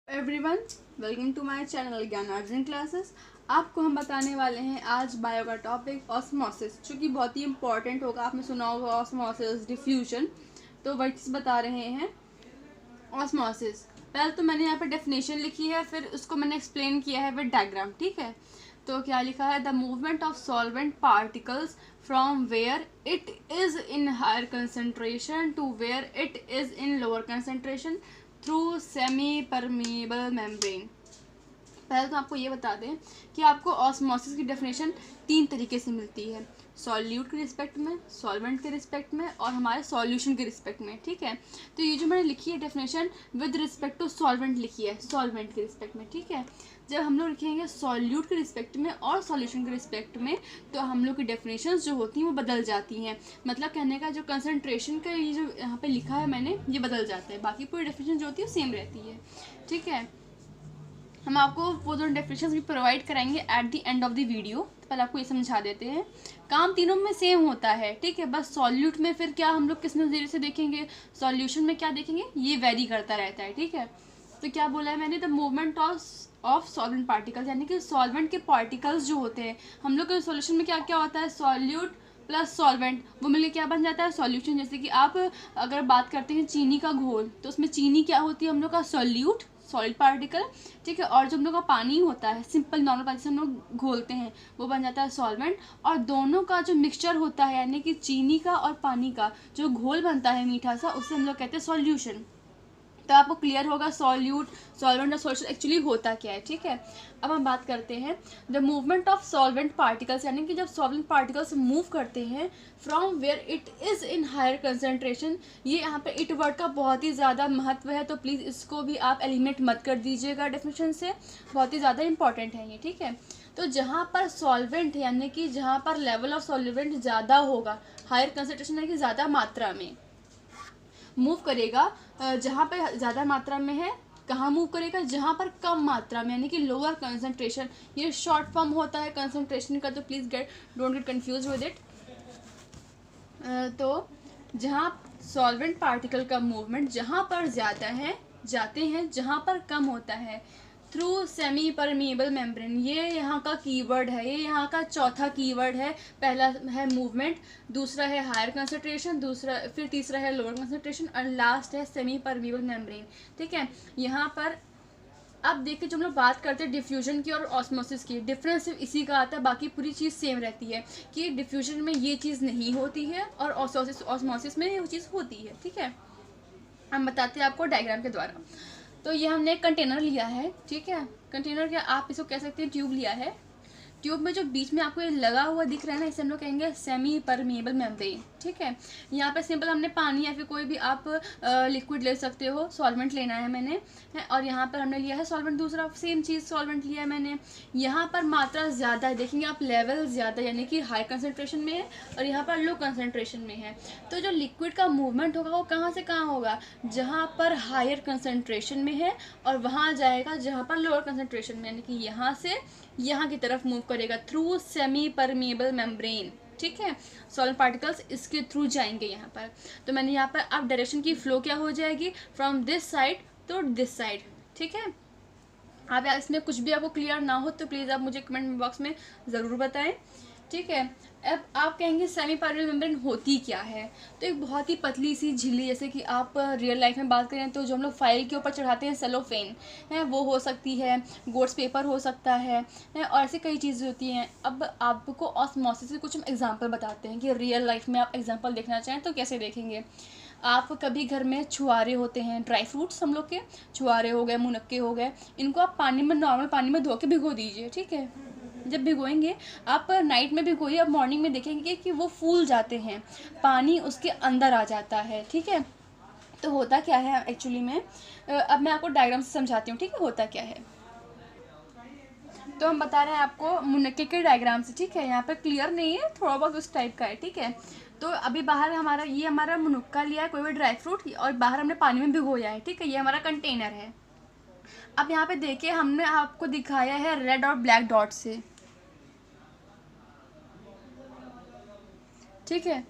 Everyone, welcome to my channel Gyan Arjun classes. आपको हम बताने वाले हैं आज बायो का टॉपिक ऑस्मोसिस, जो कि बहुत ही इंपॉर्टेंट होगा। आपने सुना होगा ऑस्मोसिस, डिफ्यूजन, तो वही चीज़ बता रहे हैं। ऑस्मोसिस पहले तो मैंने यहाँ पे डेफिनेशन लिखी है, फिर उसको मैंने एक्सप्लेन किया है विद डायग्राम। ठीक है, तो क्या लिखा है? The movement of solvent particles from where it is in higher concentration to where it is in lower concentration through semi permeable membrane. पहले तो आपको ये बता दें कि आपको ऑस्मोसिस की डेफिनेशन 3 तरीके से मिलती है, सॉल्यूट के रिस्पेक्ट में, सॉल्वेंट के रिस्पेक्ट में और हमारे सॉल्यूशन के रिस्पेक्ट में। ठीक है, तो ये जो मैंने लिखी है definition with respect to solvent लिखी है, सॉल्वेंट के रिस्पेक्ट में। ठीक है, जब हम लोग लिखेंगे सॉल्यूट के रिस्पेक्ट में और सॉल्यूशन के रिस्पेक्ट में, तो हम लोग की डेफिनेशंस जो होती हैं वो बदल जाती हैं। मतलब कहने का जो कंसंट्रेशन का ये जो यहाँ पे लिखा है मैंने, ये बदल जाता है, बाकी पूरी डेफिनेशन जो होती है वो सेम रहती है। ठीक है, हम आपको वो दोनों डेफिनेशंस भी प्रोवाइड कराएंगे at the end of the video. तो पहले आपको ये समझा देते हैं, काम तीनों में सेम होता है। ठीक है, बस सॉल्यूट में फिर क्या हम लोग किस नज़रिए से देखेंगे, सॉल्यूशन में क्या देखेंगे, ये वेरी करता रहता है। ठीक है, तो क्या बोला है मैंने? The movement of solvent particles, यानी कि सॉल्वेंट के पार्टिकल्स जो होते हैं, हम लोग के सॉल्यूशन में क्या क्या होता है, सॉल्यूट प्लस सॉल्वेंट, वो मिलकर क्या बन जाता है, सॉल्यूशन। जैसे कि आप अगर बात करते हैं चीनी का घोल, तो उसमें चीनी क्या होती है हम लोग का, सॉल्यूट, सॉलिड पार्टिकल। ठीक है, और जो हम लोग का पानी होता है, सिंपल नॉर्मल पानी से हम लोग घोलते हैं, वो बन जाता है सॉल्वेंट। और दोनों का जो मिक्सचर होता है, यानी कि चीनी का और पानी का जो घोल बनता है मीठा सा, उसे हम लोग कहते हैं सॉल्यूशन। तो आपको क्लियर होगा सॉल्यूट, सॉल्वेंट और सॉल्यूशन एक्चुअली होता क्या है। ठीक है, अब हम बात करते हैं the movement of solvent particles, यानी कि जब सॉल्वेंट पार्टिकल्स मूव करते हैं from where it is in higher concentration. ये यहाँ पे इट वर्ड का बहुत ही ज़्यादा महत्व है, तो प्लीज़ इसको भी आप एलिमिनेट मत कर दीजिएगा डेफिनेशन से, बहुत ही ज़्यादा इंपॉर्टेंट है ये। ठीक है, तो जहाँ पर सॉल्वेंट यानी कि जहाँ पर लेवल ऑफ सॉल्वेंट ज़्यादा होगा, हायर कंसंट्रेशन यानी कि ज़्यादा मात्रा में मूव करेगा, जहाँ पे ज़्यादा मात्रा में है, कहाँ मूव करेगा, जहाँ पर कम मात्रा में, यानी कि लोअर कंसंट्रेशन। ये शॉर्ट फॉर्म होता है कंसंट्रेशन का, तो please don't get confuse with it. तो जहाँ सॉल्वेंट पार्टिकल का मूवमेंट जहाँ पर ज़्यादा है जाते हैं, जहाँ पर कम होता है, थ्रू सेमी परमिएबल मेम्ब्रेन। ये यहाँ का कीवर्ड है, ये यहाँ का चौथा कीवर्ड है। पहला है मूवमेंट, दूसरा है हायर कंसंट्रेशन, दूसरा फिर तीसरा है लोअर कंसंट्रेशन, और लास्ट है सेमी परमिएबल मेम्ब्रेन। ठीक है, यहाँ पर अब देखिए, जो हम लोग बात करते हैं डिफ्यूजन की और ऑस्मोसिस की, डिफरेंस सिर्फ इसी का आता है, बाकी पूरी चीज़ सेम रहती है कि डिफ्यूजन में ये चीज़ नहीं होती है और ऑस्मोसिस में वो चीज़ होती है। ठीक है, हम बताते हैं आपको डायग्राम के द्वारा। तो ये हमने एक कंटेनर लिया है। ठीक है, कंटेनर क्या आप इसको कह सकते हैं, ट्यूब लिया है। ट्यूब में जो बीच में आपको ये लगा हुआ दिख रहा है ना, इसे हम लोग कहेंगे सेमी परमिएबल मेम्ब्रेन। ठीक है, यहाँ पे सिंपल हमने पानी या फिर कोई भी आप लिक्विड ले सकते हो, सॉल्वेंट लेना है मैंने है, और यहाँ पर हमने लिया है सॉल्वेंट, दूसरा सेम चीज़ सॉल्वेंट लिया है मैंने। यहाँ पर मात्रा ज़्यादा है, देखेंगे आप लेवल ज़्यादा, यानी कि हाई कंसनट्रेशन में है, और यहाँ पर लो कंसनट्रेशन में है। तो जो लिक्विड का मूवमेंट होगा वो कहाँ से कहाँ होगा, जहाँ पर हायर कंसनट्रेशन में है, और वहाँ जाएगा जहाँ पर लोअर कंसनट्रेशन में, यानी कि यहाँ से यहाँ की तरफ मूव करेगा थ्रू सेमी परमिएबल मेम्ब्रेन। ठीक है, सॉलिड पार्टिकल्स इसके थ्रू जाएंगे यहाँ पर। तो मैंने यहाँ पर अब डायरेक्शन की फ्लो क्या हो जाएगी, from this side to this side. ठीक है, आप इसमें कुछ भी आपको क्लियर ना हो तो प्लीज़ आप मुझे कमेंट बॉक्स में ज़रूर बताएं। ठीक है, अब आप कहेंगे सेमी परमिएबल मेम्ब्रेन होती क्या है, तो एक बहुत ही पतली सी झिल्ली, जैसे कि आप रियल लाइफ में बात करें तो जो हम लोग फाइल के ऊपर चढ़ाते हैं सेलोफेन है, वो हो सकती है, गोट्स पेपर हो सकता है, और ऐसी कई चीज़ें होती हैं। अब आपको ऑस्मोसिस से कुछ हम एग्जांपल बताते हैं कि रियल लाइफ में आप एग्जांपल देखना चाहें तो कैसे देखेंगे। आप कभी घर में छुआरे होते हैं, ड्राई फ्रूट्स हम लोग के छुआरे हो गए, मुनक्के हो गए, इनको आप पानी में, नॉर्मल पानी में धो के भिगो दीजिए। ठीक है, जब भिगोएंगे आप नाइट में भिगोइए, अब मॉर्निंग में देखेंगे कि वो फूल जाते हैं, पानी उसके अंदर आ जाता है। ठीक है, तो होता क्या है एक्चुअली में, अब मैं आपको डायग्राम से समझाती हूँ। ठीक है, होता क्या है, तो हम बता रहे हैं आपको मुनक्के के डायग्राम से। ठीक है, यहाँ पे क्लियर नहीं है, थोड़ा बहुत उस टाइप का है। ठीक है, तो अभी बाहर हमारा ये हमारा मुनक्का लिया है, कोई भी ड्राई फ्रूट, और बाहर हमने पानी में भिगोया है। ठीक है, ये हमारा कंटेनर है। अब यहाँ पे देखिए, हमने आपको दिखाया है रेड और ब्लैक डॉट से। ठीक है,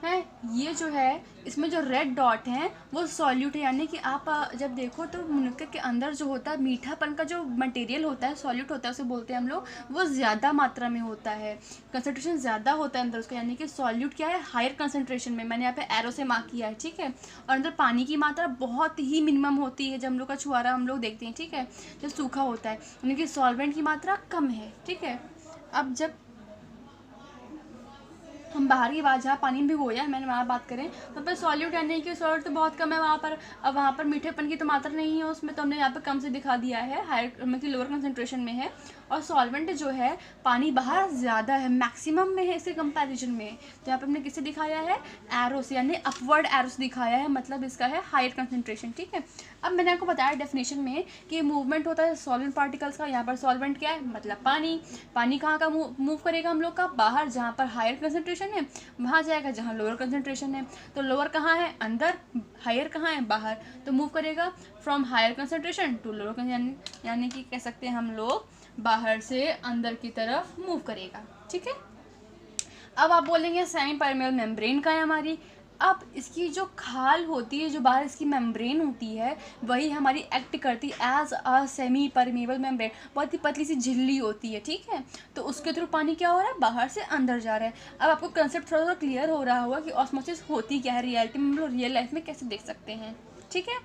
है। ये जो है इसमें जो रेड डॉट हैं वो सॉल्यूट है, यानी कि आप जब देखो तो मुनक्के के अंदर जो होता है मीठापन का जो मटेरियल होता है, सॉल्यूट होता है उसे बोलते हैं हम लोग, वो ज़्यादा मात्रा में होता है, कंसनट्रेशन ज़्यादा होता है अंदर उसका, यानी कि सॉल्यूट क्या है, हायर कंसनट्रेशन में। मैंने यहाँ पे एरो से मार्क किया है, ठीक है। और अंदर पानी की मात्रा बहुत ही मिनिमम होती है, जब हम लोग का छुआरा हम लोग देखते हैं, ठीक है, जो सूखा होता है, यानी कि सॉल्वेंट की मात्रा कम है, ठीक है। अब जब हम बाहर की बात, जहाँ पानी में भिगोया है मैंने वहाँ बात करें, तो पर सॉल्यूट यानी कि सॉल्ट तो बहुत कम है वहाँ पर। अब वहाँ पर मीठेपन की तो मात्रा नहीं है उसमें, तो हमने यहाँ पर कम से दिखा दिया है, हायर मतलब लोअर कंसंट्रेशन में है। और सॉल्वेंट जो है पानी बाहर ज़्यादा है, मैक्सिमम में है इसके कंपैरिजन में। तो यहाँ पर हमने किससे दिखाया है, एरो से, यानी अपवर्ड एरो से दिखाया है, मतलब इसका है हायर कंसंट्रेशन, ठीक है। अब मैंने आपको बताया डेफिनेशन में कि मूवमेंट होता है सॉल्वेंट पार्टिकल्स का। यहाँ पर सॉल्वेंट क्या है, मतलब पानी। पानी कहाँ का मूव करेगा हम लोग का, बाहर, जहाँ पर हायर कंसंट्रेशन है वहाँ जाएगा जहाँ लोअर कंसंट्रेशन है। तो लोअर कहाँ है, अंदर, हायर कहाँ है, बाहर। तो मूव करेगा from higher concentration to lower, यानी कि कह सकते हैं हम लोग बाहर से अंदर की तरफ मूव करेगा, ठीक है। अब आप बोलेंगे सेमी परमेबल मेम्ब्रेन का है हमारी। अब इसकी जो खाल होती है, जो बाहर इसकी मेम्ब्रेन होती है, वही हमारी एक्ट करती है as a semi permeable membrane. बहुत ही पतली सी झिल्ली होती है, ठीक है। तो उसके थ्रू पानी क्या हो रहा है, बाहर से अंदर जा रहा है। अब आपको कंसेप्ट थोड़ा सा क्लियर हो रहा होगा कि ऑस्मोसिस होती क्या है रियलिटी में, हम लोग रियल लाइफ में कैसे देख सकते हैं, ठीक है।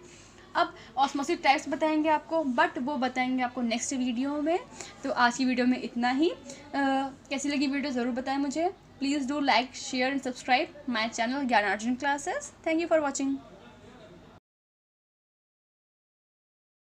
अब ऑस्मोसिस टाइप्स बताएंगे आपको, बट वो बताएंगे आपको नेक्स्ट वीडियो में। तो आज की वीडियो में इतना ही। कैसी लगी वीडियो ज़रूर बताएं मुझे। Please do like, share and subscribe my channel Gyanarjan classes. Thank you for watching.